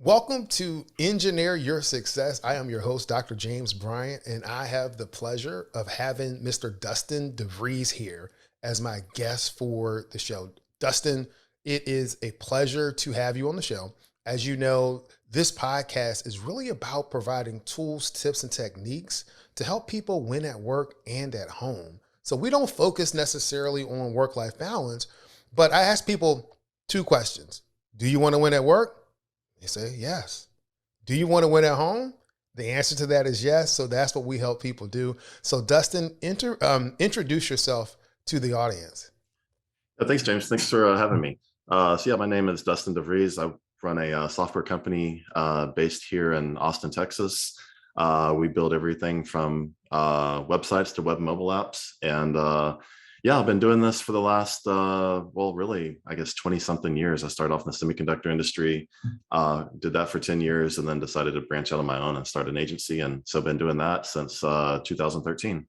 Welcome to Engineer Your Success. I am your host, Dr. James Bryant, and I have the pleasure of having Mr. Dustin DeVries here as my guest for the show. Dustin, it is a pleasure to have you on the show. As you know, this podcast is really about providing tools, tips, and techniques to help people win at work and at home. So we don't focus necessarily on work-life balance, but I ask people two questions. Do you want to win at work? They say yes. Do you want to win at home? The answer to that is yes. So that's what we help people do. So Dustin, introduce yourself to the audience. Thanks, James. Thanks for having me. My name is Dustin DeVries. I run a software company based here in Austin, Texas. We build everything from websites to web mobile apps. And I've been doing this for the last, really, I guess 20 something years. I started off in the semiconductor industry, did that for 10 years, and then decided to branch out on my own and start an agency. And so I've been doing that since 2013.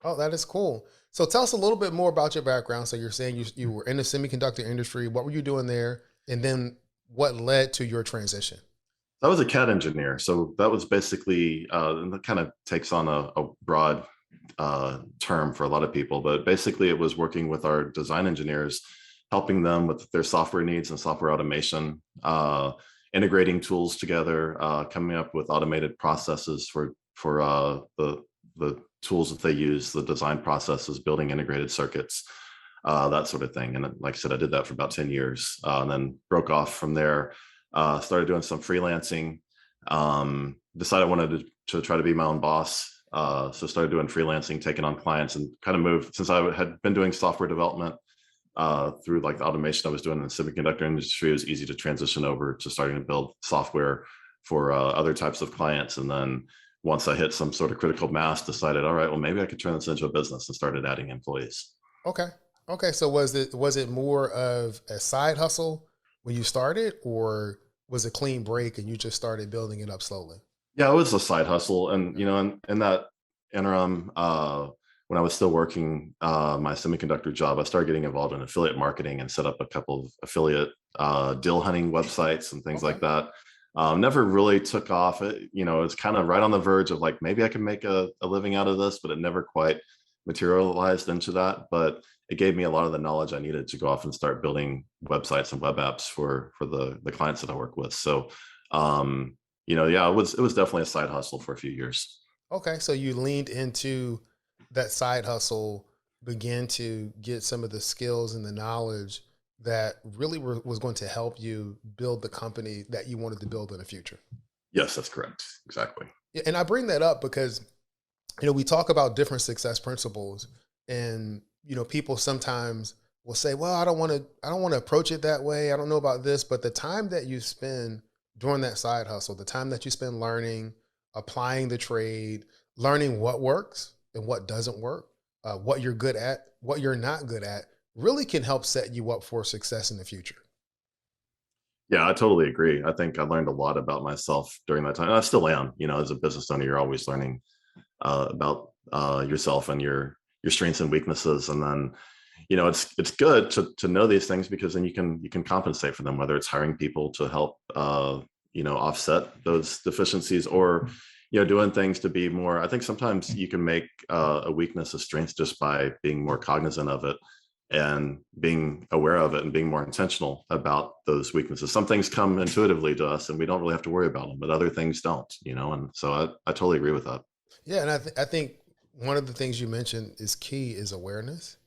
Oh, that is cool. So tell us a little bit more about your background. So you're saying you were in the semiconductor industry. What were you doing there? And then what led to your transition? I was a CAD engineer. So that was basically, and that kind of takes on a broad term for a lot of people, but basically it was working with our design engineers, helping them with their software needs and software automation, integrating tools together, coming up with automated processes for the tools that they use, the design processes, building integrated circuits, that sort of thing. And like I said, I did that for about 10 years, and then broke off from there, started doing some freelancing, decided I wanted to try to be my own boss. So started doing freelancing, taking on clients, and kind of moved, since I had been doing software development through like the automation I was doing in the semiconductor industry. It was easy to transition over to starting to build software for other types of clients. And then once I hit some sort of critical mass, decided, all right, well, maybe I could turn this into a business, and started adding employees. Okay. Okay. So was it more of a side hustle when you started, or was it a clean break and you just started building it up slowly? Yeah, it was a side hustle. And, in that interim, when I was still working my semiconductor job, I started getting involved in affiliate marketing and set up a couple of affiliate deal hunting websites and things Okay. like that. Never really took off. It's kind of right on the verge of like, maybe I can make a living out of this, but it never quite materialized into that. But it gave me a lot of the knowledge I needed to go off and start building websites and web apps for the clients that I work with. So, it was definitely a side hustle for a few years. Okay. So you leaned into that side hustle, began to get some of the skills and the knowledge that really was going to help you build the company that you wanted to build in the future. Yes, that's correct. Exactly. Yeah, and I bring that up because we talk about different success principles, and people sometimes will say, well, I don't want to approach it that way, I don't know about this. But the time that you spend during that side hustle, the time that you spend learning, applying the trade, learning what works and what doesn't work, what you're good at, what you're not good at, really can help set you up for success in the future. Yeah, I totally agree. I think I learned a lot about myself during that time. And I still am. As a business owner, you're always learning about yourself and your strengths and weaknesses. And then, it's good to know these things, because then you can compensate for them, whether it's hiring people to help offset those deficiencies, or doing things to be more. I think sometimes you can make a weakness a strength just by being more cognizant of it and being aware of it and being more intentional about those weaknesses. Some things come intuitively to us and we don't really have to worry about them, but other things don't, and so I totally agree with that. Yeah, and I think one of the things you mentioned is key is awareness,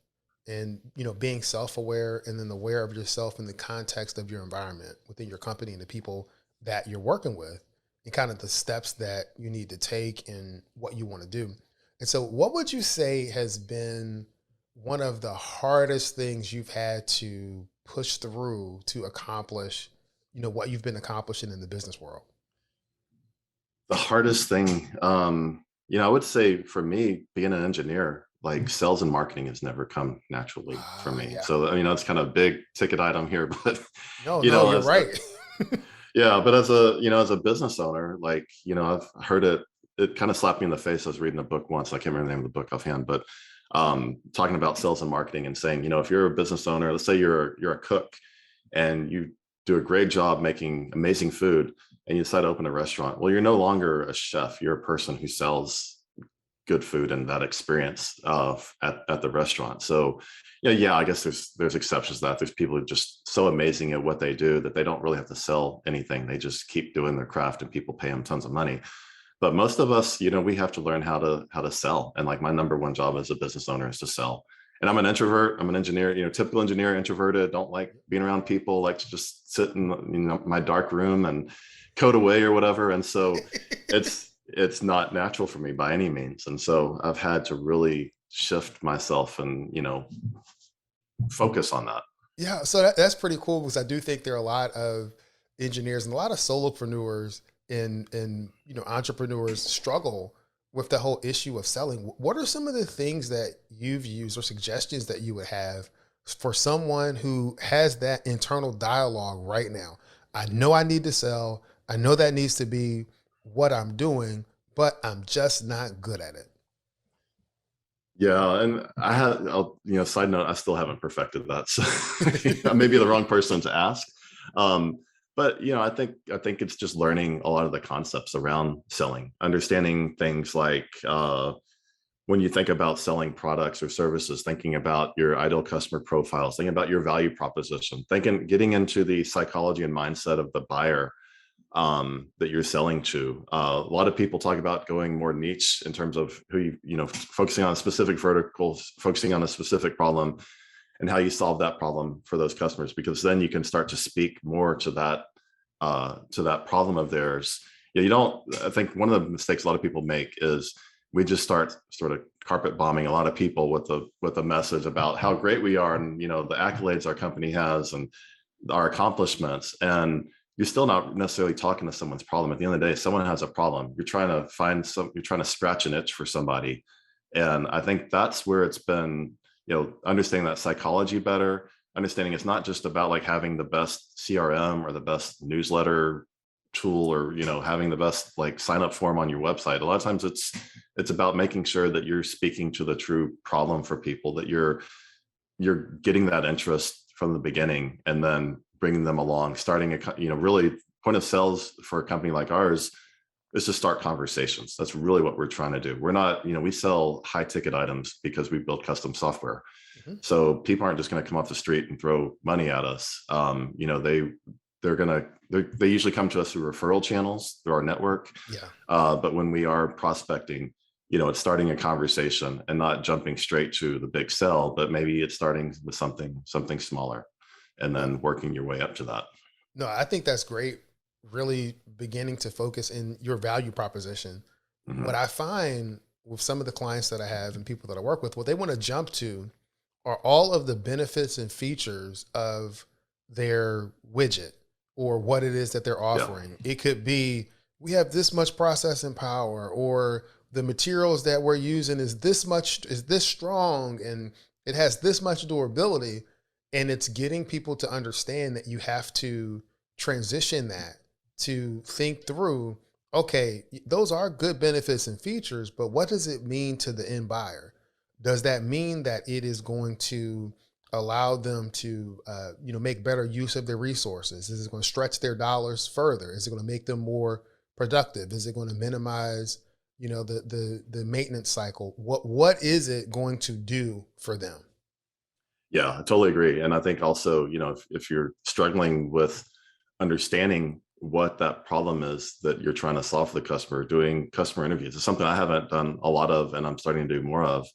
and being self-aware, and then aware of yourself in the context of your environment within your company and the people that you're working with, and kind of the steps that you need to take and what you want to do. And so what would you say has been one of the hardest things you've had to push through to accomplish, what you've been accomplishing in the business world? The hardest thing, I would say for me, being an engineer, like sales and marketing has never come naturally for me. Yeah. So, it's kind of a big ticket item here, but, No, you no, know, you're as, right. yeah, but as a business owner, like, I've heard it kind of slapped me in the face. I was reading a book once. I can't remember the name of the book offhand, but talking about sales and marketing and saying, if you're a business owner, let's say you're a cook and you do a great job making amazing food, and you decide to open a restaurant. Well, you're no longer a chef. You're a person who sells good food and that experience at the restaurant. So, yeah, I guess there's exceptions to that. There's people who are just so amazing at what they do that they don't really have to sell anything. They just keep doing their craft and people pay them tons of money. But most of us, we have to learn how to sell. And like my number one job as a business owner is to sell. And I'm an introvert. I'm an engineer, typical engineer, introverted, don't like being around people, like to just sit in my dark room and code away or whatever. And so it's not natural for me by any means. And so I've had to really shift myself and, focus on that. Yeah, so that's pretty cool because I do think there are a lot of engineers and a lot of solopreneurs and entrepreneurs struggle with the whole issue of selling. What are some of the things that you've used or suggestions that you would have for someone who has that internal dialogue right now? I know I need to sell. I know that needs to be what I'm doing, but I'm just not good at it. Yeah, and side note, I still haven't perfected that, so I may be the wrong person to ask. But I think it's just learning a lot of the concepts around selling, understanding things like when you think about selling products or services, thinking about your ideal customer profiles, thinking about your value proposition, getting into the psychology and mindset of the buyer that you're selling to. A lot of people talk about going more niche in terms of who focusing on specific verticals, focusing on a specific problem, and how you solve that problem for those customers, because then you can start to speak more to that problem of theirs. You don't. I think one of the mistakes a lot of people make is we just start sort of carpet bombing a lot of people with a message about how great we are and the accolades our company has and our accomplishments, and you're still not necessarily talking to someone's problem. At the end of the day, someone has a problem. You're trying to scratch an itch for somebody. And I think that's where it's been, understanding that psychology better, understanding it's not just about like having the best CRM or the best newsletter tool or, having the best like sign up form on your website. A lot of times it's about making sure that you're speaking to the true problem for people, that you're getting that interest from the beginning and then bringing them along, starting really point of sales for a company like ours is to start conversations. That's really what we're trying to do. We're not, we sell high ticket items because we build custom software. Mm-hmm. So people aren't just going to come off the street and throw money at us. They usually come to us through referral channels, through our network. Yeah. But when we are prospecting, it's starting a conversation and not jumping straight to the big sell, but maybe it's starting with something smaller and then working your way up to that. No, I think that's great. Really beginning to focus in your value proposition. Mm-hmm. What I find with some of the clients that I have and people that I work with, what they want to jump to are all of the benefits and features of their widget or what it is that they're offering. Yeah. It could be, we have this much processing power, or the materials that we're using is this strong, and it has this much durability. And it's getting people to understand that you have to transition that to think through, okay, those are good benefits and features, but what does it mean to the end buyer? Does that mean that it is going to allow them to, make better use of their resources? Is it going to stretch their dollars further? Is it going to make them more productive? Is it going to minimize, the maintenance cycle? What is it going to do for them? Yeah, I totally agree. And I think also, if you're struggling with understanding what that problem is that you're trying to solve for the customer, doing customer interviews is something I haven't done a lot of, and I'm starting to do more of.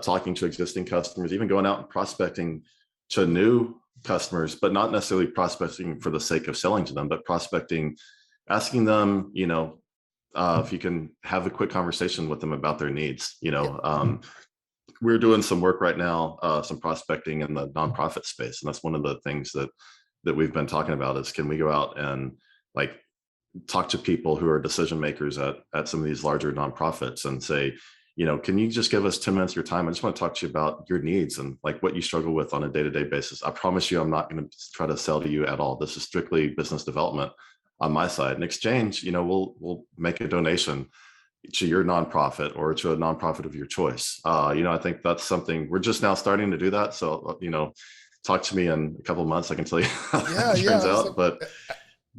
Talking to existing customers, even going out and prospecting to new customers, but not necessarily prospecting for the sake of selling to them, but prospecting, asking them, if you can have a quick conversation with them about their needs. We're doing some work right now, some prospecting in the nonprofit space. And that's one of the things that we've been talking about is, can we go out and like talk to people who are decision makers at some of these larger nonprofits and say, can you just give us 10 minutes of your time? I just want to talk to you about your needs and like what you struggle with on a day-to-day basis. I promise you, I'm not going to try to sell to you at all. This is strictly business development on my side. In exchange, we'll make a donation to your nonprofit or to a nonprofit of your choice. I think that's something we're just now starting to do that. So, talk to me in a couple of months. I can tell you how it turns out. But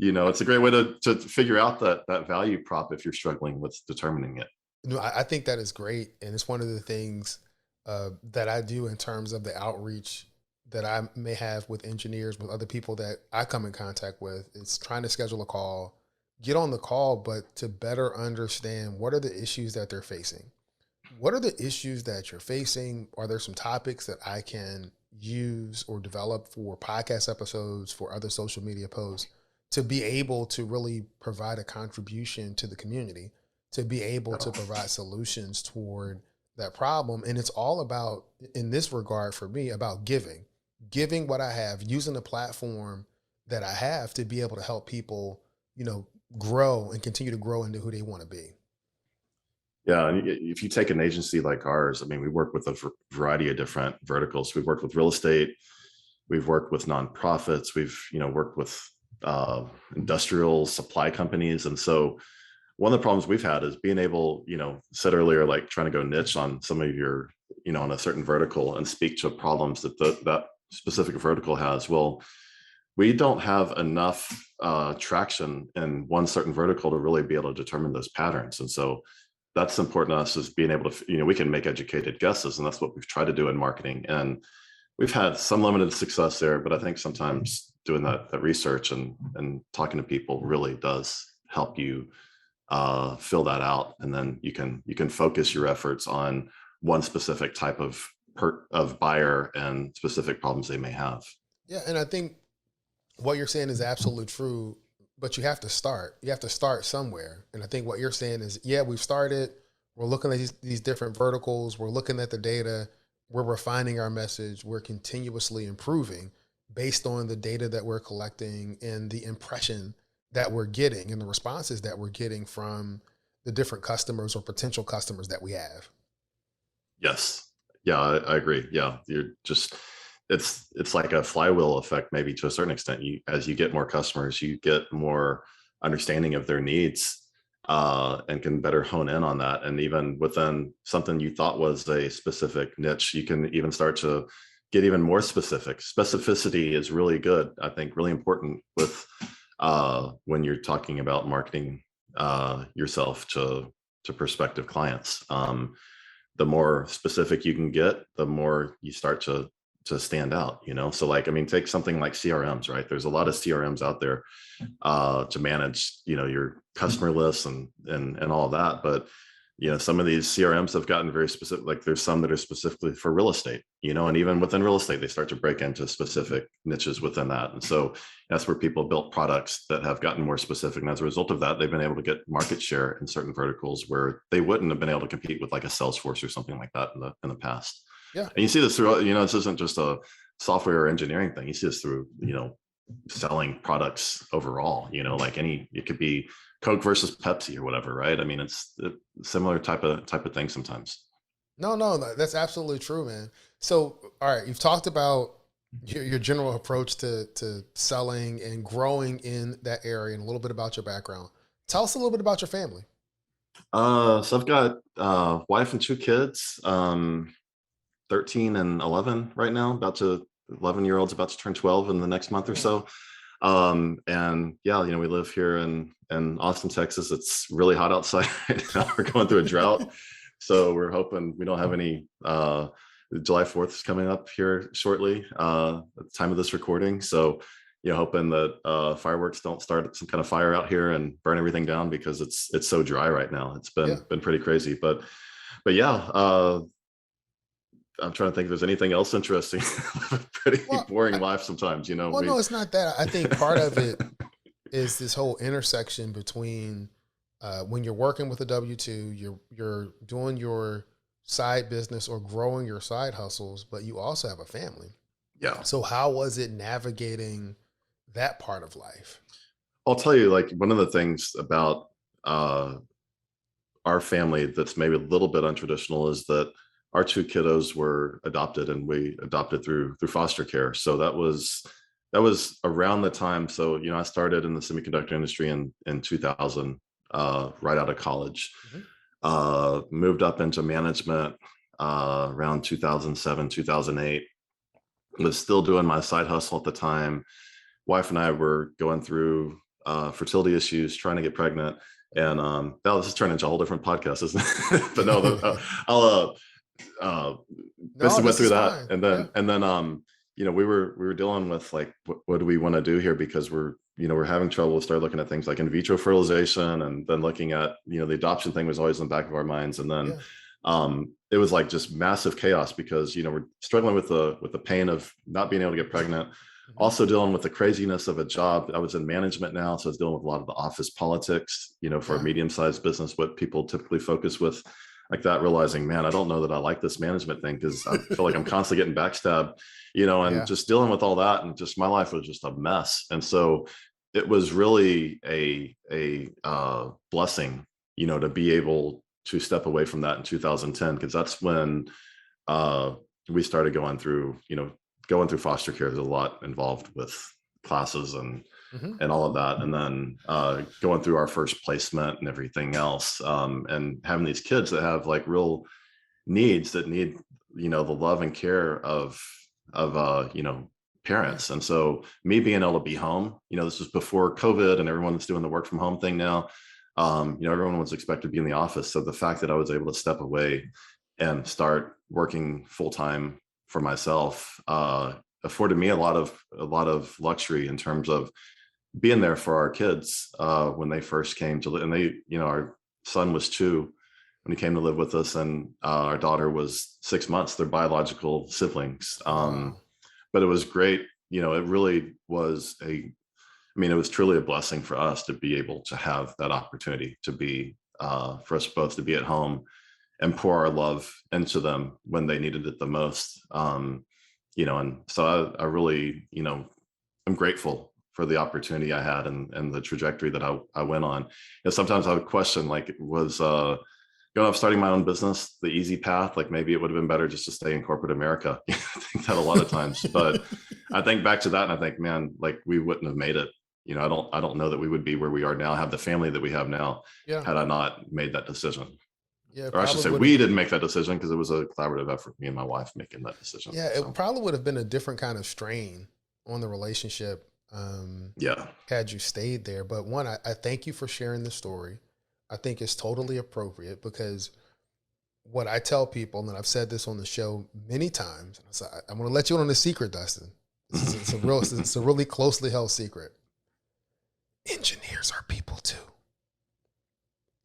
It's a great way to figure out that value prop if you're struggling with determining it. No, I think that is great, and it's one of the things that I do in terms of the outreach that I may have with engineers, with other people that I come in contact with. It's trying to schedule a call, get on the call, but to better understand what are the issues that they're facing. What are the issues that you're facing? Are there some topics that I can use or develop for podcast episodes, for other social media posts, to be able to really provide a contribution to the community, to be able to provide solutions toward that problem? And it's all about, in this regard for me, about giving what I have, using the platform that I have to be able to help people, grow and continue to grow into who they want to be. Yeah, and if you take an agency like ours, I mean, we work with a variety of different verticals. We've worked with real estate, we've worked with nonprofits, we've worked with industrial supply companies, and so one of the problems we've had is being able, said earlier, like trying to go niche on some of your, on a certain vertical and speak to problems that that specific vertical has. Well, we don't have enough traction in one certain vertical to really be able to determine those patterns, and so that's important to us, is being able to, we can make educated guesses, and that's what we've tried to do in marketing. And we've had some limited success there, but I think sometimes doing that research and talking to people really does help you fill that out, and then you can focus your efforts on one specific type of buyer and specific problems they may have. Yeah, and I think what you're saying is absolutely true, but you have to start. You have to start somewhere. And I think what you're saying is, yeah, we've started. We're looking at these different verticals. We're looking at the data. We're refining our message. We're continuously improving based on the data that we're collecting and the impression that we're getting and the responses that we're getting from the different customers or potential customers that we have. Yes. Yeah, I agree. Yeah, you're just it's like a flywheel effect, maybe to a certain extent. As you get more customers, you get more understanding of their needs, and can better hone in on that. And even within something you thought was a specific niche, you can even start to get even more specific. Specificity is really good, I think, really important with when you're talking about marketing yourself to prospective clients. The more specific you can get, the more you start to stand out. So, like, I mean, take something like CRMs, right? There's a lot of CRMs out there to manage, your customer lists and all of that. But some of these CRMs have gotten very specific. Like, there's some that are specifically for real estate, and even within real estate, they start to break into specific niches within that. And so that's where people built products that have gotten more specific. And as a result of that, they've been able to get market share in certain verticals where they wouldn't have been able to compete with, like, a Salesforce or something like that in the past. Yeah. And you see this through, this isn't just a software or engineering thing. You see this through, selling products overall, like it could be Coke versus Pepsi or whatever, right? I mean, it's a similar type of thing sometimes. No, that's absolutely true, man. So, all right, you've talked about your general approach to selling and growing in that area, and a little bit about your background. Tell us a little bit about your family. So I've got wife and two kids, 13 and 11 right now, 11-year-old's about to turn 12 in the next month or so. And yeah, we live here in Austin, Texas. It's really hot outside right now. We're going through a drought. So we're hoping we don't have any, July 4th is coming up here shortly, at the time of this recording. So, hoping that fireworks don't start some kind of fire out here and burn everything down, because it's so dry right now. It's been pretty crazy, but yeah, I'm trying to think if there's anything else interesting. Pretty boring life sometimes, Well, no, it's not that. I think part of it is this whole intersection between when you're working with a W-2, you're doing your side business or growing your side hustles, but you also have a family. Yeah. So how was it navigating that part of life? I'll tell you, like, one of the things about our family that's maybe a little bit untraditional is that our two kiddos were adopted, and we adopted through foster care. So that was around the time. So, I started in the semiconductor industry in 2000, right out of college. Moved up into management around 2007, 2008. Was still doing my side hustle at the time. Wife and I were going through fertility issues, trying to get pregnant. And now this is turning into a whole different podcast, isn't it? But no, I'll No, basically went this through is that, fine. and Yeah. then we were dealing with like what do we want to do here, because we're having trouble. We started looking at things like in vitro fertilization, and then looking at the adoption thing was always in the back of our minds, and then Yeah. it was like just massive chaos, because we're struggling with the pain of not being able to get pregnant, Mhm. also dealing with the craziness of a job. I was in management now, so I was dealing with a lot of the office politics, for a Yeah. medium-sized business, what people typically focus with like that, realizing, man, I don't know that I like this management thing, because I feel like I'm constantly getting backstabbed, and Yeah. just dealing with all that, and just my life was just a mess. And so it was really a blessing, to be able to step away from that in 2010, because that's when uh, we started going through foster care. There's a lot involved with classes Hmm. and all of that, and then going through our first placement and everything else, and having these kids that have like real needs, that need the love and care of Yeah. parents. And so me being able to be home, this was before COVID, and everyone's doing the work from home thing now. Everyone was expected to be in the office, so the fact that I was able to step away and start working full time for myself afforded me a lot of luxury in terms of being there for our kids when they first came to live. And our son was 2 when he came to live with us, and our daughter was 6 months. They're biological siblings. Oh, wow. But it was great. It really was it was truly a blessing for us to be able to have that opportunity to be, for us both to be at home and pour our love into them when they needed it the most. And so I really, I'm grateful for the opportunity I had, and the trajectory that I went on. Sometimes I would question, like, was going off starting my own business the easy path? Like, maybe it would have been better just to stay in corporate America. I think that a lot of times, but I think back to that and I think, man, like, we wouldn't have made it. I don't know that we would be where we are now, have the family that we have now, Yeah. had I not made that decision. Yeah. It Or I should probably say, would have. we didn't make that decision, because it was a collaborative effort, me and my wife making that decision. Yeah. It So probably would have been a different kind of strain on the relationship yeah. had you stayed there. But one, I thank you for sharing the story. I think it's totally appropriate because what I tell people, and I've said this on the show many times, and I'm going to let you in on a secret, Dustin. It's a really closely held secret. Engineers are people too.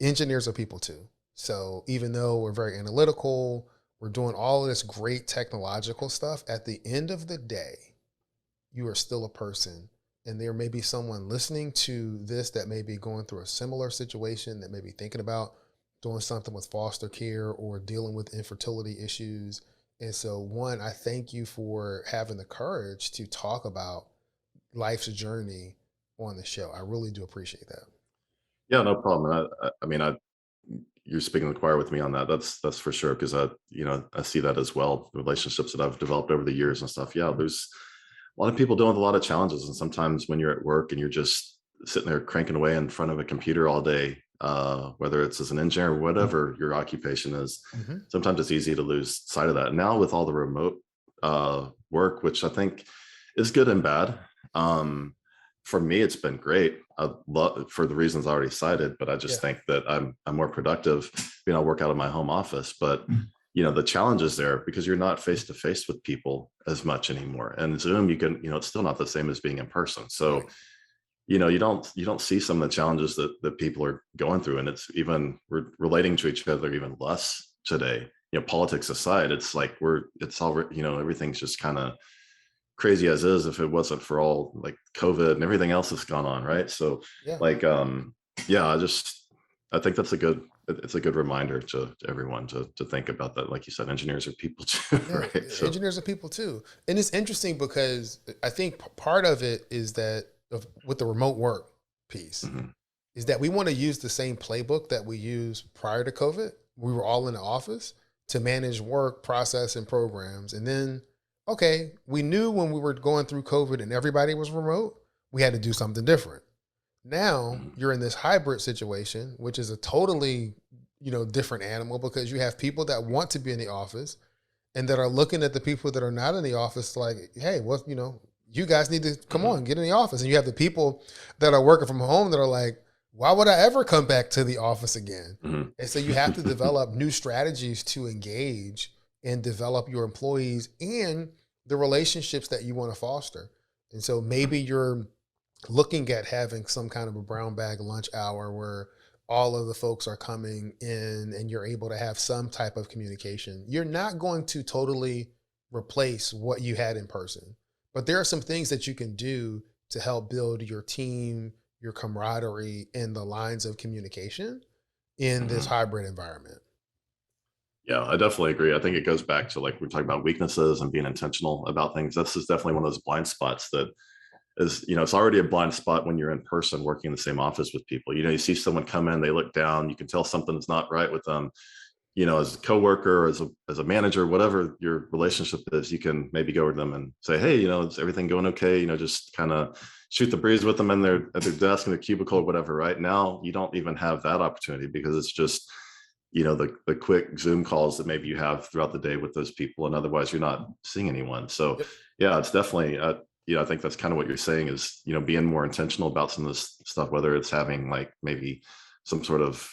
Engineers are people too. So even though we're very analytical, we're doing all of this great technological stuff, at the end of the day, you are still a person. And there may be someone listening to this that may be going through a similar situation, that may be thinking about doing something with foster care or dealing with infertility issues. And so, one, I thank you for having the courage to talk about life's journey on the show. I really do appreciate that. Yeah, no problem. You're speaking the choir with me on that. That's for sure, because I see that as well. The relationships that I've developed over the years and stuff. Yeah, there's a lot of people dealing with a lot of challenges, and sometimes when you're at work and you're just sitting there cranking away in front of a computer all day, whether it's as an engineer or whatever your occupation is, Mm-hmm. sometimes it's easy to lose sight of that. Now with all the remote work, which I think is good and bad. For me, it's been great. I love, for the reasons I already cited, but I Yeah. just think that I'm more productive being able to work out of my home office. But the challenges there, because you're not face to face with people as much anymore. And Zoom, you can, it's still not the same as being in person. So Right. you don't see some of the challenges that people are going through, and it's even relating to each other even less today. Politics aside, it's like it's all, everything's just kind of crazy as is, if it wasn't for all like COVID and everything else that's gone on, right? So Yeah. like yeah, I think it's a good reminder to everyone to think about that. Like you said, engineers are people too, Yeah. right? So Engineers are people too. And it's interesting because I think part of it is that with the remote work piece, mhm. is that we want to use the same playbook that we used prior to COVID. We were all in the office to manage work, process, and programs. And then, okay, we knew when we were going through COVID and everybody was remote, we had to do something different. Now Mhm. you're in this hybrid situation, which is a totally, different animal because you have people that want to be in the office and that are looking at the people that are not in the office like, hey, what, you guys need to come Mhm. on, get in the office. And you have the people that are working from home that are like, why would I ever come back to the office again? Mhm. And so you have to develop new strategies to engage and develop your employees and the relationships that you want to foster. And so maybe you're looking at having some kind of a brown bag lunch hour where all of the folks are coming in and you're able to have some type of communication. You're not going to totally replace what you had in person, but there are some things that you can do to help build your team, your camaraderie, and the lines of communication in this Mhm. hybrid environment. Yeah, I definitely agree. I think it goes back to like we're talking about weaknesses and being intentional about things. This is definitely one of those blind spots that is, it's already a blind spot when you're in person working in the same office with people. You see someone come in, they look down, you can tell something's not right with them. As a coworker, as a manager, whatever your relationship is, you can maybe go to them and say, hey, is everything going okay? Just kind of shoot the breeze with them in their at their desk in their cubicle or whatever. Right now, you don't even have that opportunity because it's just the quick Zoom calls that maybe you have throughout the day with those people, and otherwise you're not seeing anyone. So Yep. yeah, it's definitely I think that's kind of what you're saying is being more intentional about some of this stuff, whether it's having like maybe some sort of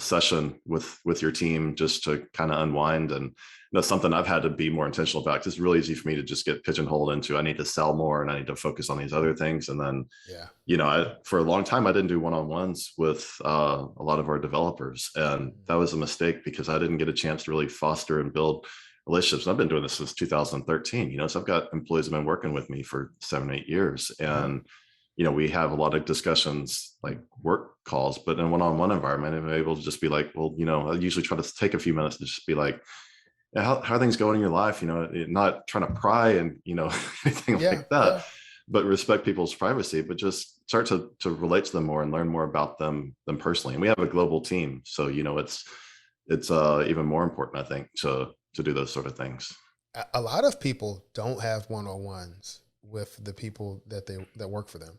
session with your team just to kind of unwind. And that's something I've had to be more intentional about because it's really easy for me to just get pigeonholed into I need to sell more and I need to focus on these other things. And then Yeah. for a long time, I didn't do one-on-ones with a lot of our developers. And that was a mistake because I didn't get a chance to really foster and build relationships. I've been doing this since 2013, so I've got employees that have been working with me for 7, 8 years. Mhm. And, we have a lot of discussions like work calls, but in a one-on-one environment, I'm able to just be like, well, I usually try to take a few minutes to just be like, yeah, how are things going in your life? Not trying to pry and, anything Yeah. like that, Yeah. but respect people's privacy, but just start to relate to them more and learn more about them personally. And we have a global team. So, it's even more important, I think, to do those sort of things. A lot of people don't have one-on-ones with the people that work for them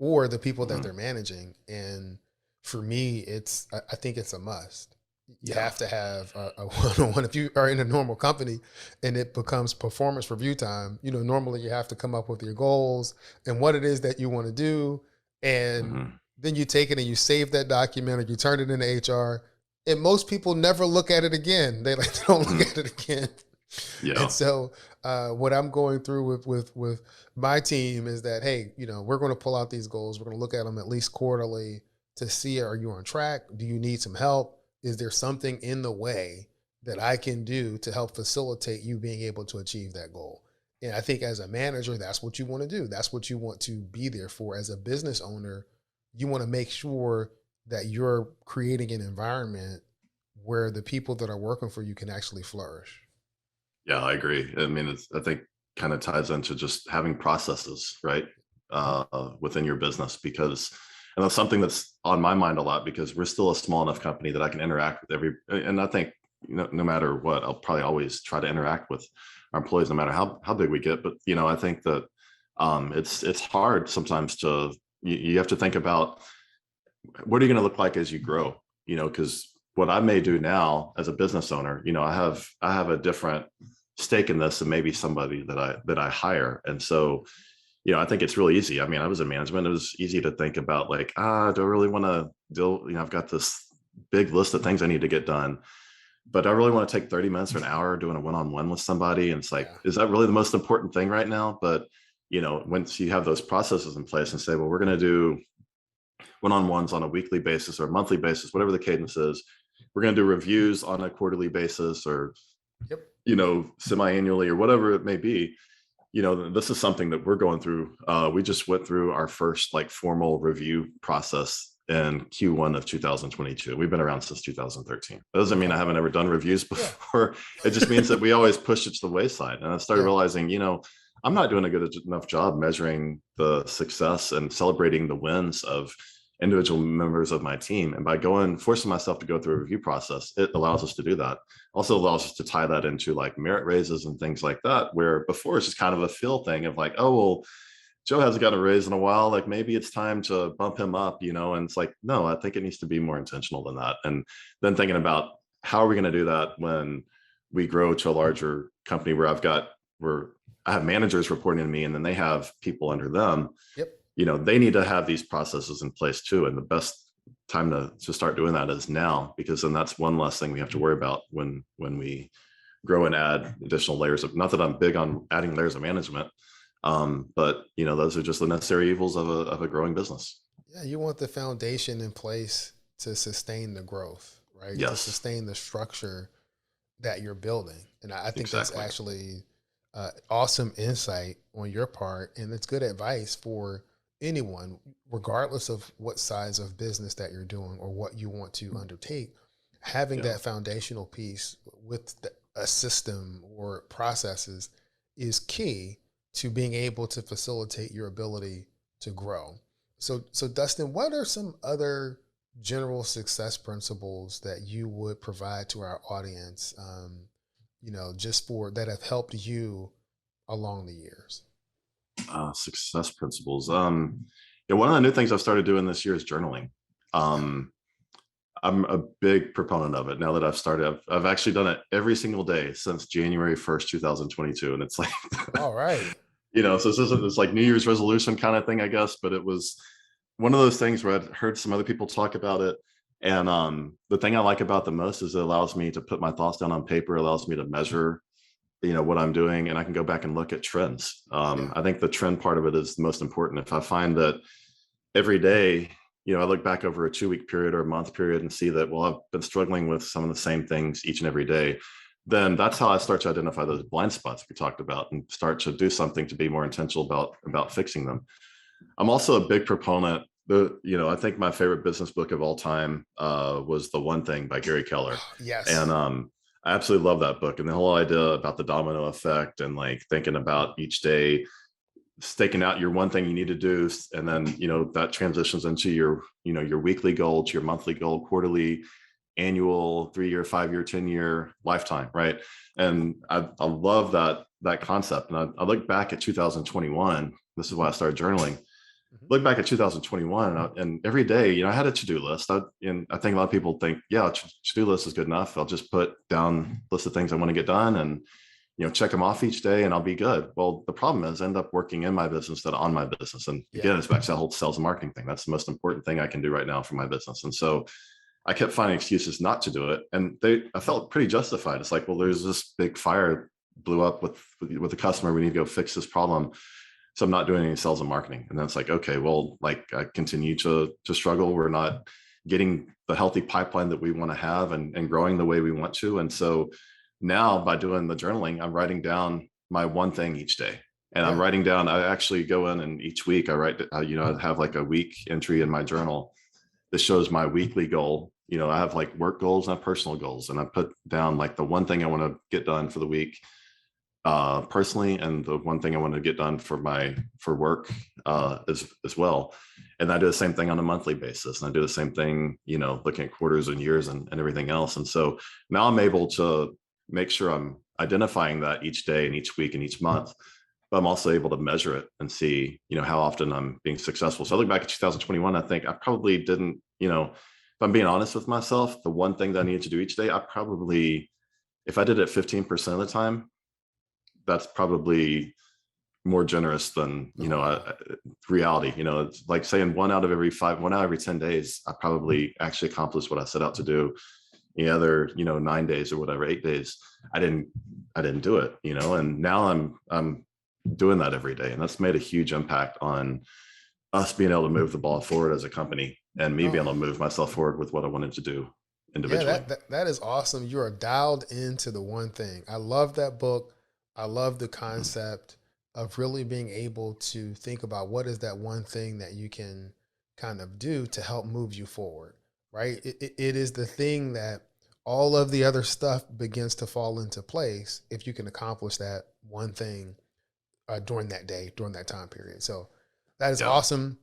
or the people that Mhm. they're managing. And for me, I think it's a must. You Yeah. have to have a one-on-one. If you are in a normal company and it becomes performance review time, normally you have to come up with your goals and what it is that you want to do. And Hmm. then you take it and you save that document or you turn it into HR. And most people never look at it again. They like they don't look Hmm. at it again. And Yeah. so, what I'm going through with my team is that, hey, we're going to pull out these goals. We're going to look at them at least quarterly to see, are you on track? Do you need some help? Is there something in the way that I can do to help facilitate you being able to achieve that goal? And I think as a manager, that's what you want to do. That's what you want to be there for. As a business owner, you want to make sure that you're creating an environment where the people that are working for you can actually flourish. Yeah, I agree. I mean, I think kind of ties into just having processes, right? Mhm. Within your business, because, and that's something that's on my mind a lot because we're still a small enough company that I can interact with and I think, no matter what, I'll probably always try to interact with our employees, no matter how big we get. But, I think that it's hard sometimes you have to think about what are you going to look like as you grow, because what I may do now as a business owner, I have a different stake in this than maybe somebody that I hire. And so, I think it's really easy. I mean, I was in management. It was easy to think about like, do I really want to deal, I've got this big list of things I need to get done, but I really want to take 30 minutes or an hour doing a one-on-one with somebody. And it's like, Yeah. is that really the most important thing right now? But, once you have those processes in place and say, well, we're going to do one-on-ones on a weekly basis or a monthly basis, whatever the cadence is. We're going to do reviews on a quarterly basis or, Yep. semi-annually or whatever it may be. This is something that we're going through. We just went through our first like formal review process in Q1 of 2022. We've been around since 2013. That doesn't mean I Okay. haven't ever done reviews Yeah. before. It just means that we always push it to the wayside. And I started Yeah. realizing, I'm not doing a good enough job measuring the success and celebrating the wins of individual members of my team. And by forcing myself to go through a review process, it allows us to do that. Also allows us to tie that into like merit raises and things like that, where before it's just kind of a feel thing of like, oh, well, Joe hasn't got a raise in a while. Like maybe it's time to bump him up, and it's like, no, I think it needs to be more intentional than that. And then thinking about how are we going to do that when we grow to a larger company where I've got I have managers reporting to me, and then they have people under them. Yep. They need to have these processes in place too. And the best time to start doing that is now, because then that's one less thing we have to worry about when we grow and add additional layers of, not that I'm big on adding layers of management, but those are just the necessary evils of a growing business. Yeah, you want the foundation in place to sustain the growth, right? To Yes, sustain the structure that you're building. And I think that's exactly. actually awesome insight on your part. And it's good advice for anyone, regardless of what size of business that you're doing or what you want to undertake. Having Yeah. that foundational piece with a system or processes is key to being able to facilitate your ability to grow. So Dustin, what are some other general success principles that you would provide to our audience, just for that have helped you along the years? Success principles. Yeah, one of the new things I've started doing this year is journaling. Um, I'm a big proponent of it now that I've started. I've actually done it every single day since January 1st, 2022. And it's like, All right. so this isn't this like New Year's resolution kind of thing, I guess, but it was one of those things where I'd heard some other people talk about it. And the thing I like about the most is it allows me to put my thoughts down on paper, allows me to measure, what I'm doing, and I can go back and look at trends. Yeah. I think the trend part of it is the most important. If I find that every day, I look back over a 2-week period or a month period and see that, well, I've been struggling with some of the same things each and every day, then that's how I start to identify those blind spots we talked about and start to do something to be more intentional about fixing them. I'm also a big proponent. I think my favorite business book of all time was The One Thing by Gary Keller. And Yes. I absolutely love that book, and the whole idea about the domino effect and like thinking about each day staking out your one thing you need to do, and then that transitions into your weekly goal, to your monthly goal, quarterly, annual, 3-year, 5-year, 10-year, lifetime, right? And I love that concept. And I look back at 2021. This is why I started journaling. Mhm. Look back at 2021, and every day, I had a to-do list. And I think a lot of people think, yeah, to-do list is good enough. I'll just put down a list of things I want to get done and check them off each day and I'll be good. Well, the problem is I end up working in my business instead of on my business. And Yeah. again, it's back to that whole sales and marketing thing. That's the most important thing I can do right now for my business. And so I kept finding excuses not to do it. And I felt pretty justified. It's like, well, there's this big fire blew up with the customer. We need to go fix this problem. So I'm not doing any sales and marketing. And then it's like, okay, well, like I continue to struggle. We're not getting the healthy pipeline that we want to have and growing the way we want to. And so now by doing the journaling, I'm writing down my one thing each day. And I'm Yeah. writing down, I actually go in and each week I write, I have like a week entry in my journal. This shows my weekly goal. I have like work goals and personal goals. And I put down like the one thing I want to get done for the week personally, and the one thing I want to get done for work as well. And I do the same thing on a monthly basis, and I do the same thing, looking at quarters and years and everything else. And so now I'm able to make sure I'm identifying that each day and each week and each month, but I'm also able to measure it and see, how often I'm being successful. So I look back at 2021, I think I probably didn't, if I'm being honest with myself, the one thing that I needed to do each day, I probably, if I did it 15% of the time, that's probably more generous than Oh, wow. reality. It's like saying 1 out of every 10 days I probably actually accomplished what I set out to do. The other 9 days or whatever, 8 days, I didn't do it. And now I'm doing that every day, and that's made a huge impact on us being able to move the ball forward as a company, and me being Oh, able to move myself forward with what I wanted to do yeah, individually. that is awesome. You are dialed into the one thing. I love that book. I love the Mhm. concept of really being able to think about what is that one thing that you can kind of do to help move you forward, right? It is the thing that all of the other stuff begins to fall into place if you can accomplish that one thing during that day, during that time period. So that is Yeah. awesome.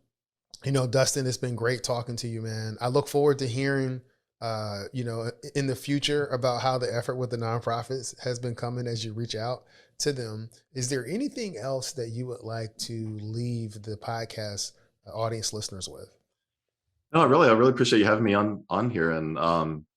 Dustin, it's been great talking to you, man. I look forward to hearing, in the future about how the effort with the nonprofits has been coming as you reach out to them. Is there anything else that you would like to leave the podcast audience listeners with? No, I really appreciate you having me on here. And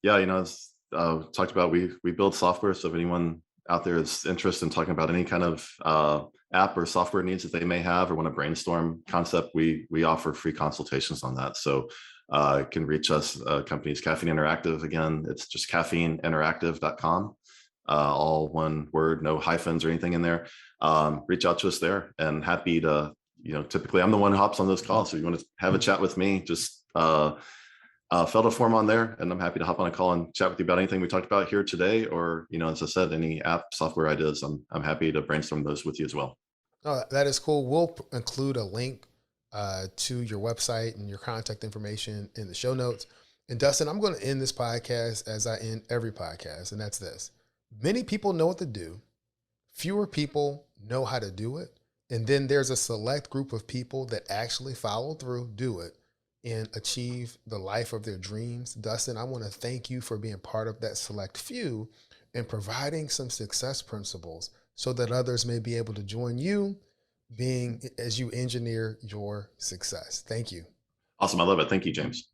yeah, it's talked about, we build software. So if anyone out there is interested in talking about any kind of app or software needs that they may have or want to brainstorm concept, we offer free consultations on that. So can reach us, companies Caffeine Interactive. Again, it's just caffeineinteractive.com. All one word, no hyphens or anything in there. Reach out to us there, and happy to, typically I'm the one who hops on those calls. So if you want to have a chat with me, just fill out a form on there, and I'm happy to hop on a call and chat with you about anything we talked about here today, or, as I said, any app software ideas. I'm happy to brainstorm those with you as well. Oh, that is cool. We'll include a link to your website and your contact information in the show notes. And Dustin, I'm going to end this podcast as I end every podcast, and that's this. Many people know what to do. Fewer people know how to do it. And then there's a select group of people that actually follow through, do it, and achieve the life of their dreams. Dustin, I want to thank you for being part of that select few and providing some success principles so that others may be able to join you as you engineer your success. Thank you. Awesome. I love it. Thank you, James.